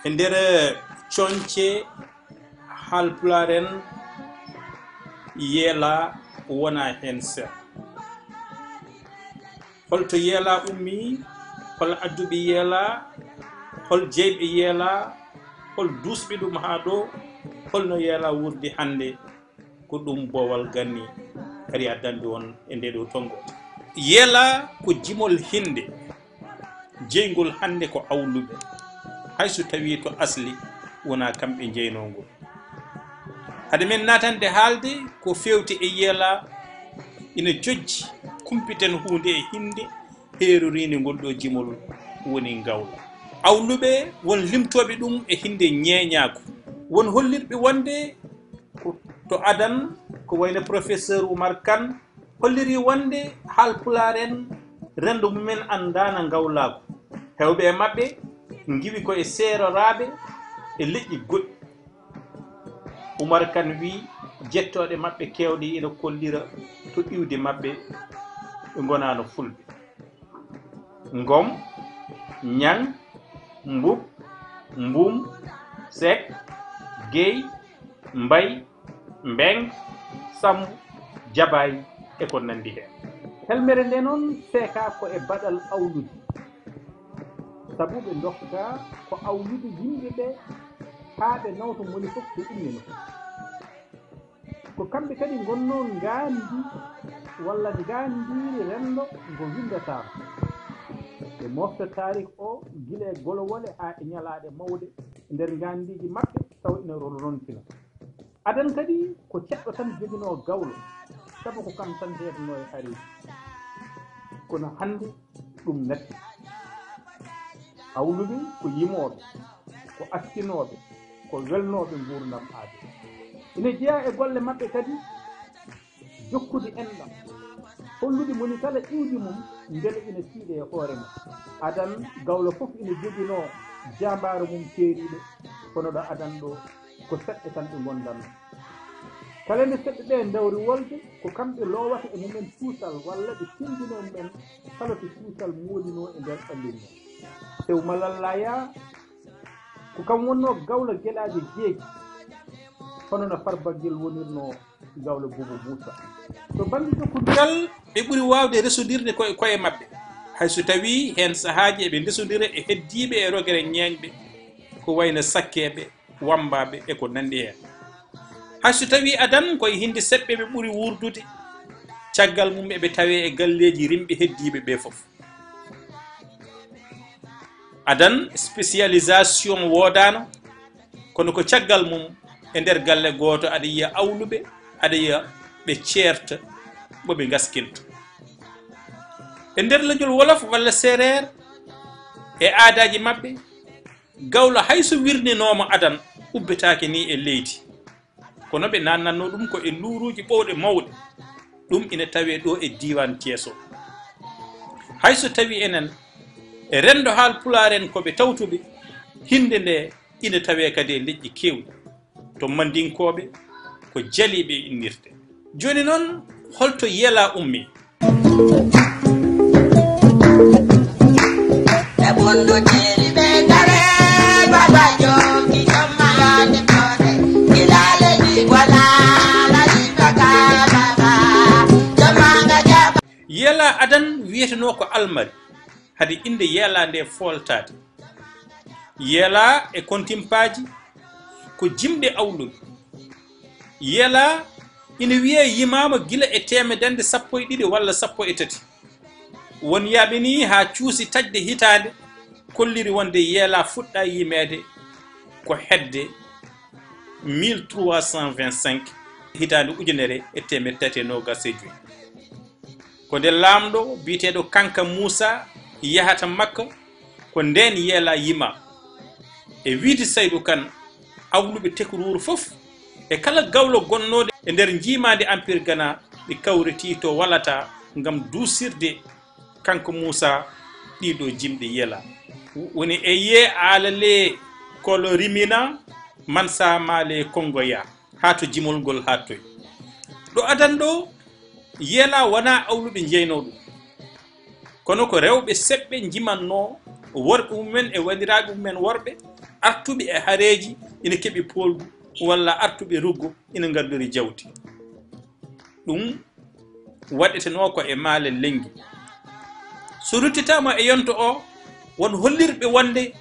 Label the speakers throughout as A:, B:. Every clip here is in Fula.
A: e nder coñce halpularen yeela wona hen ser holto yeela ummi hol adduɓe yeela hol jeyɓe yeela hol dusɓe ɗum ha ɗo holno yeela wurdi hande ko ɗum boowal ganni kadi addande on e nde ɗo tongo yeela ko jimol hinde jeygol hande ko awluɓe hayso tawi to asli wona kamɓe jeynogol hade men natande haalde ko fewti e yeela ina jojji kumpiten hunde e hinde heerorinde ngol ɗo jimol woni gawla awluɓe won limtoɓe ɗum e hinde ñeeñaako won hollirɓe wonde to adan ko wayno professeur Oumar Kane holliri wonde halpularen rendo mumen andana gawlaako hewɓe e maɓɓe giwi ko e seeroraɓe e leƴƴi goɗɗi Oumar Kane wi jettoɗe maɓɓe kewɗe ina kollira to iwde maɓɓe ɓe gonano fulɓe ngom ñang mbub mbum sek guey mbay mbeng sambu jabay e ko nandi hen helmere nde noon seeka ko e baɗal awlude sabu ɓe dokka ko awlude yimɓeɓe haa ɓe nawto moni fof ɓe ummino ko kamɓe kadi gonno ngaandi walla ngaandiri renndo ngo windatama ɓe mofta tarik o gila e golowole haa e ñalaaɗe mawɗe nder ngaandiji maɓɓe taw ina rontina adan kadi ko ceɗɗo tan joginoo gawlo sabu ko kam tan heetanoo e hariiji kono hannde ɗum natti awluɓe ko yimooɓe ko astinooɓe ko welnooɓe nguurdam aade ina jeeya e golle maɓɓe kadi jokkude enɗam hollude moni kala iwdi mum mbele ina tiiɗe e hoore mum adan gawlo fof ina joginoo jambaaro mum keeriiɗo kono ɗo adan ɗo ko seɗɗe tan ɓe ngondanno kala nde seɗɗe ɗe ndawri wolde ko kamɓe loowata e mumen cuusal walla ɓe tindino mumen kala to cuusal moolinoo e nder ɓallin mum tew malallaya ko kam wonno gawla geɗaade jeegi hono no farbaggel wonirno gawla Boubou Moussa to banggue jokkodiral ɓe ɓuuri wawde resodirde koye maɓɓe hayso tawi hen sahaaji eɓe ndesodira e heddiɓe e rogere ñeeñɓe ko wayno sakkeɓe wambaɓe e ko nandi hen hayso tawi adan koye hinde seɓɓe ɓe ɓuuri wurdude caggal mum eɓe tawe e galleji rimɓe heddiɓe ɓe foof adan spécialisation woodano kono ko caggal mum e nder galle goto aɗa yiya awluɓe aɗa yiya ɓe ceerta ɓoɓe gaskinta e nder leñol wolof walla séréer e aadaji maɓɓe gawla hayso wirninoma adan ubbetake ni e leydi kono ɓe nannanno ɗum ko e luuruji ɓowɗe mawɗe ɗum ina tawe ɗo e diwan Thiés o hayso tawi enen e rendo halpularen koɓe tawtuɓe hinde nde ina tawe kadi e leƴƴi kewɗi to mandinkoɓe ko jaliɓe innirte joni noon holto yeela ummi yeela adan wiyeteno ko almari hade inde yeela nde foltade yeela e kontimpaji ko jimɗe awluɓe yeela ina wiye yimama gila e temedende 12 walla 13 won yaaɓe ni ha cuusi tajde hitande kolliri wonde yeela fuɗɗa yimede ko hedde 1325 hitande ujunere e temed tati e nogas e joyi ko nde lamɗo biteɗo Kanka Moussa yahata Makka ko nden yeela yima e wiide Saydou Kane awluɓe tekruuru fof e kala gawlo gonnoɗe e nder jiimade empire Ghana ɓe kawriti to walata ngam duusirde Kanka Moussa ɗiɗo jimɗe yeela woni e ye alale kolo rimina mansa male kongoya ha to jimol ngol hattoy ɗo adan ɗo yeela wona awluɓe jeyno ɗum kono ko rewɓe seɓɓe jimanno worɓe mumen e wandiraɓe mumen worɓe artuɓe e hareji ina keɓi polgu walla artuɓe ruggo ina gardori jawti ɗum waɗeteno ko e maale lengi so ruttitama e yonto o won hollirɓe wonde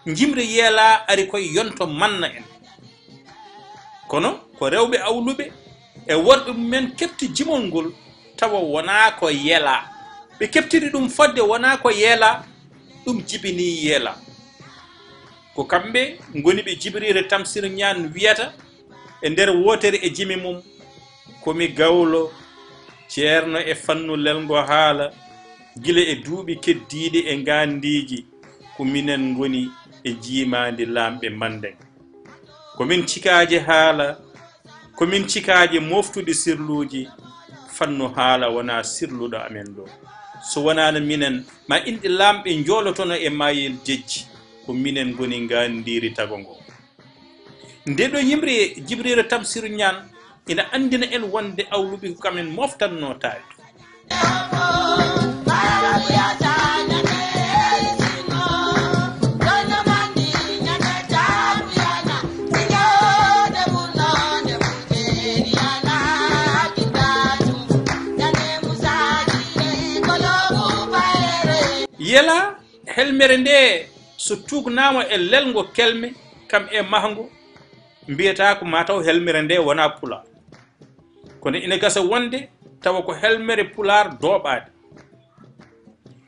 A: jimri yeela ari koye yonto manna en kono ko rewɓe awluɓe e worɓe mumen kefti jimol ngol tawa wona ko yeela ɓe keftiri ɗum fodde wona ko yeela ɗum jibini yeela ko kamɓe goni ɓe Jibril Tamsir Niane wiyata e nder wotere e jimi mum komi gawlo ceerno e fannu lelgo haala gila e duuɓi keddiɗi e ngandiji ko minen goni e jiimandi lamɓe manden komin cikaje haala komin cikaje moftude sirluji fannu haala wona sirluɗo amen ɗo so wonano minen ma inɗe lamɓe jolotono e mayel jejji ko minen goni ngandiri tago ngo ndeɗo yimri Jibril Tamsir Niane ina andina en wonde awluɓe ko kamen moftanno taade yela helmere nde so tugnama e lelgo kelme kam e mahgo mbiyata ko mataw helmere nde wona pula kono ina gasa wonde tawa ko helmere pular doɓade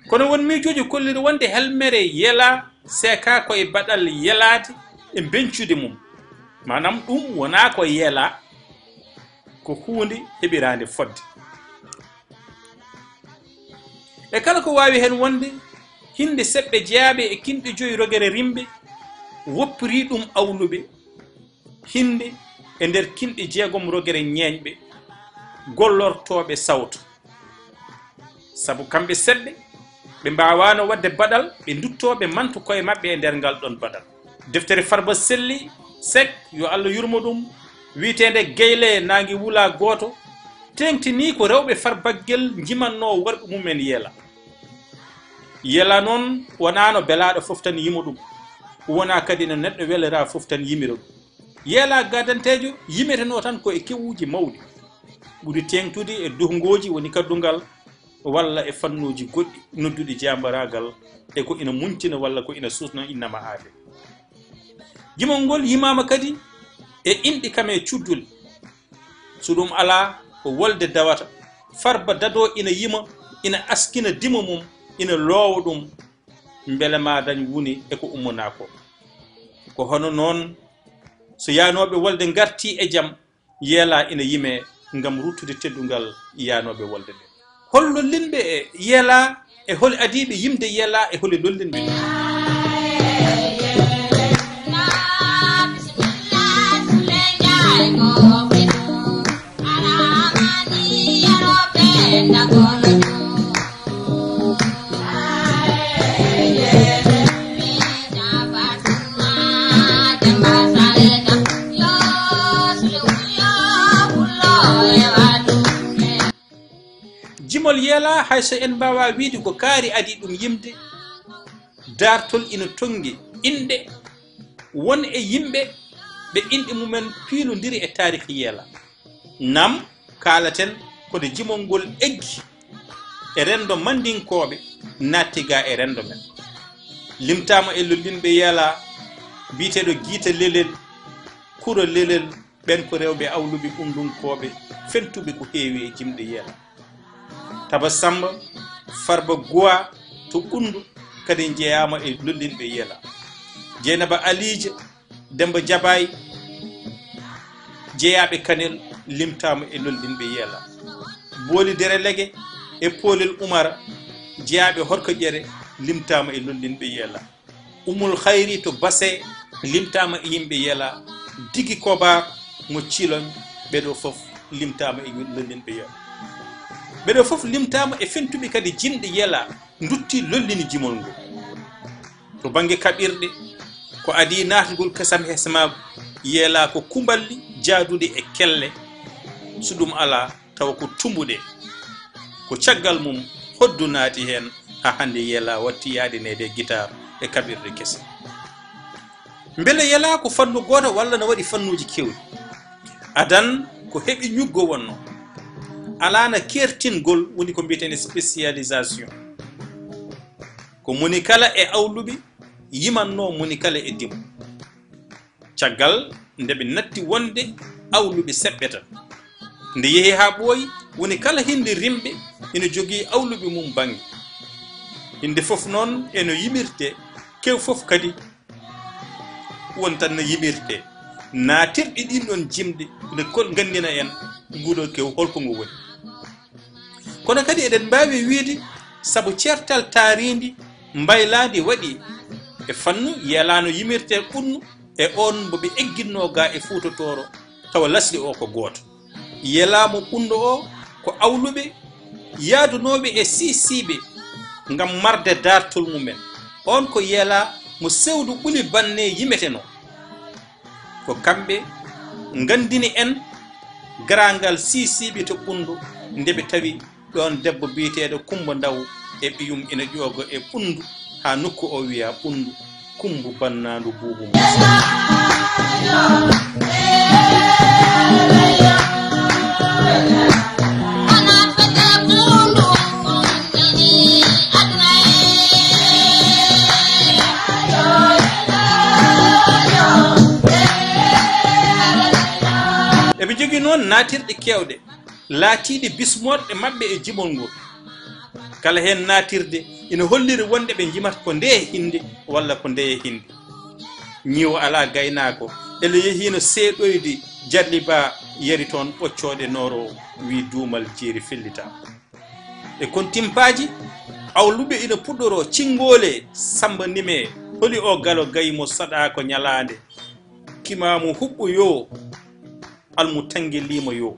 A: kono won miijoji kolliri wonde helmere yela seka koye baɗal yelade e bencude mum manam ɗum wona ko yela ko hunde heɓirande fodde e kala ko wawi hen wonde hinde seɓɓe jeyaɓe e kinɗe joyi rogere rimɓe woppiri ɗum awluɓe hinde e nder kinɗe jeegom rogere ñeeñɓe gollortoɓe sawto saabu kamɓe seɗɗe ɓe mbawano wadde baɗal ɓe duttoɓe mantu koye mabɓe e nder ngal ɗon baɗal deftere Farba Selli Seck yo Allah yurmo ɗum wiitede Gayle nangi wula goto tengtini ko rewɓe farbaggel jimanno worɓe mumen yela noon wonano belaɗo fof tan yimo ɗum wona kadi no neɗɗo welera fof tan yimira ɗum yeela gadantejo yimeteno tan ko e kewuji mawɗi ɓuri tengtude e duhngoji woni kaddungal walla e fannuji goɗɗi nodduɗi jambaragal e ko ina muntina walla ko ina susna innama aade jimol ngol yimama kadi e inɗi kam e cuddule so ɗum ala ko wolde dawata Farba dado ina yima ina askina dima mum ina loowa ɗum beele ma dañ woni e ko ummona ko hono noon so yanoɓe wolde garti e jaam yeela ina yime ngam ruttude teddungal yanoɓe wolde nde hol lollinɓe e yeela e hol adiɓe yimde yeela e holi lollinɓe jimol yeela hayso en mbawa wiide ko kaari adi ɗum yimde dartol ina tongi inɗe won e yimɓe ɓe inɗe mumen piilodiri e tarikhi yeela nam kaalaten kono jimol ngol eggi e rendo mandinkoɓe nattiga e rendo men limtama e lollinɓe yeela biteɗo Guita Lelel Kuro Lelel ɓen ko rewɓe awluɓe ɓumɗunkoɓe fentuɓe ko heewi e jimɗe yeela Taba Samba Farba Gowa to Ɓundu kadi jeeyama e lollinɓe yeela Dieynaba Alije Demba Jabay jeeyaɓe Kanel limtama e lollinɓe yeela Booli Dere Lege e Poolel Umara jeeyaɓe Horko Ƴere limtama e lollinɓe yeela Umul Khayri to Basse limtama e yimɓe yeela Digi Kobar mo Ciloñ ɓeɗo fof limtama e lollinɓe yeela ɓeɗo fof limtama e fentuɓe kadi jinɗe yeela dutti lollini jimol ngol to banggue kaɓirɗe ko adi natugol kasam hesmago yeela ko kumballi jaadude e kelle so ɗum ala tawa ko tumbuɗe ko caggal mum hoddu naati hen ha hande yeela watti yaade nede guitar e kaɓirɗe kese mbele yela ko fannu goto walla no waɗi fannuji kewɗi adan ko heɓi ñuggo wonno alana kertingol woni ko mbiyeten spécialisation ko moni kala e awluɓe yimanno moni kala e dimo caggal nde ɓe natti wonde awluɓe seɓɓe tan nde yeehi ha ɓooyi woni kala hinde rimɓe ene jogii awluɓe mum bange hinde fof noon eno yimirte kew fof kadi won tan no yimirte naatirɗi ɗin ɗon jimɗi ne gandina en nguɗo kew holko ngo woni kono kadi eɗen mbawi wiide saabu certal taaridi mbayladi waɗi e fannu yelano yimirte ɓurnu e on mbo ɓe egginno ga e fuutotoro tawa lasli o ko gooto yelamo ɓunɗo o ko awluɓe yaadunoɓe e sisiɓe ngam marde dartol mumen on ko yela mo sewdu ɓuli banne yimeteno ko kamɓe gandini en garangal sisiɓe to ɓundu ndeɓe tawi ɗon debbo biyeteɗo Kumba Ndaw e ɓiyum ina ƴoogo e ɓundu ha nokku o wiya ɓundu Kumbu bannandu buubu eɓe jogui noon naatirɗe kewɗe laatiɗe bismoɗɗe mabɓe e jimol ngol kala hen naatirde ina holliri wonde ɓe jimata ko nde hinde walla ko nde hinde ñiwo ala gaynako ele yehino seeɗoyde Jarli Ba yari toon ɓoccoɗe noro wi duumal jeeri fellita e kon timpaji awluɓe ina puɗɗoro cingole Samba Nime holi o galo gaymo saɗa ko ñalande kimamu huɓɓu yo almu tangue lima yo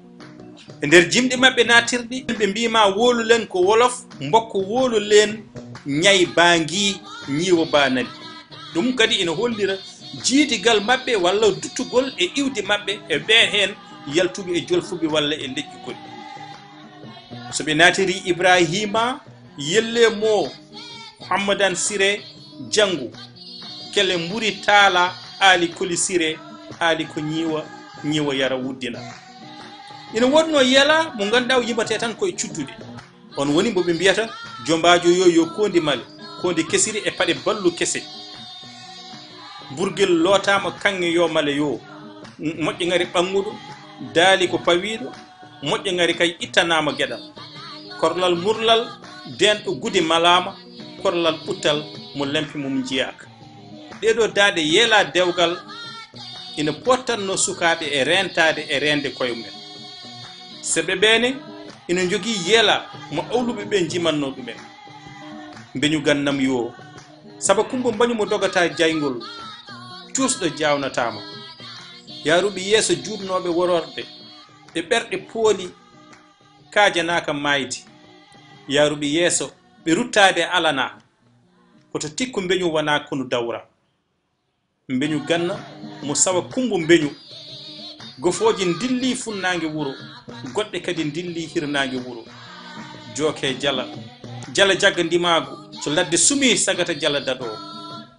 A: e nder jimɗi mabɓe natirɗi ɓe mbima wolulen ko wolof mbokko wolulen ñay baangui ñiwo ba nadi ɗum kadi ina hollira jiidigal mabɓe walla duttugol e iwde mabɓe e ɓe hen yaltuɓe e jolfuɓe walla e leƴƴi goɗɗi so ɓe natiri Ibrahima yelle mo Mouhamadan Siré Jangu kele mburi taala Ali Koli Siré haali ko ñiwa yara wuddina ina wonno yela mo ganduɗa o yimate tan koye cuddude on woni mbo ɓe mbiyata jombajo yo kondi male kondi kesiri e paɗe ballu kese burgel lootama kanŋe yo male yo moƴƴi ngari ɓanguɗo daali ko pawiɗo moƴƴi ngari kay ittanama gueɗal korlal murlal denɗo gudi malama korlal ɓuttal mo lempi mum jiyaka ɗeɗo daade yeela dewgal ina pottanno sukaɓe e rentade e rende koye mumen seɓe ɓene ina jogui yeela mo awluɓe ɓe jimanno ɗumen beñu gannam yo saabu Kumba bañumo dogata jaygol cuusɗo jawnatama yaruɓe yeeso juutnoɓe wororde ɓe ɓerɗe pooli kajanaka maydi yaruɓe yeeso ɓe ruttade alana koto tikku beñu wona kono dawra beñu ganna mo sawa Kumba beñu gofoji dilli funnangue wuro goɗɗe kadi dilli hirnangue wuro jooke jala jagga ndimago so ladde sumi sagata jala dado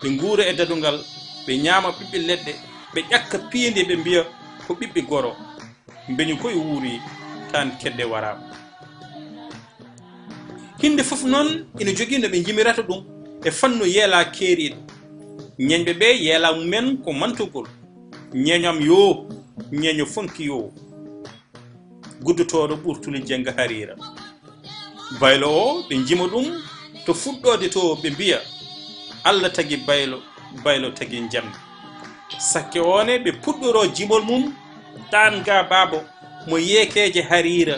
A: ɓe nguura e dadugal ɓe ñaama ɓiɓɓe leɗɗe ɓe ƴakka piinde ɓe mbiya ko ɓiɓɓe goro beñu koye wuuri tan kedde warama hinde fof noon ina jogui no ɓe jimirata ɗum e fannu yeela keeriɗo ñeñɓe ɓe yeela mumen ko mantugol ñeñam yo ñeño fonki yo guddotoɗo ɓurtuli jenga harira baylo o ɓe jima ɗum to fuɗɗode to ɓe mbiya Allah tagi baylo tagi jamdi sakke one ɓe puɗɗoro jimol mum tan ga babo mo yeekeje harira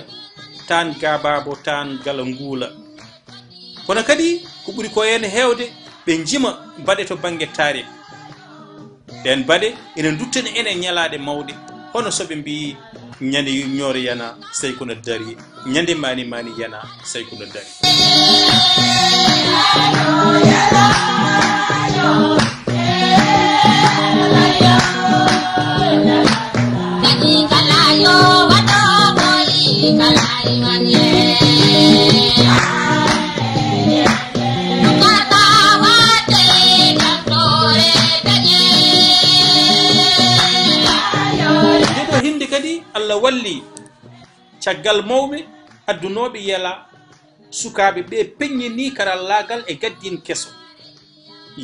A: tan ga babo tan gala nguula kono kadi ko ɓuri ko hen hewde ɓe jima baɗe to banggue tarik ɗen baɗe ene duttani enen ñalaɗe mawɗe hono soɓe mbi ñande ñoore yana sey kono dari ñande mani yana sey kono dari golli caggal mawɓe addunoɓe yela sukaɓe ɓe peññini karallagal e gaddin keso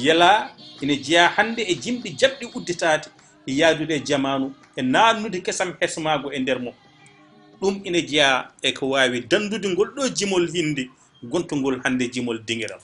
A: yela ene jeeya hande e jimɗi jaɓɗi udditade e yaadude e jamanu e nannude kesam hesmago e nder mum ɗum ine jeeya e ko wawi dandude ngol ɗo jimol hindi gontugol hande jimol dingiral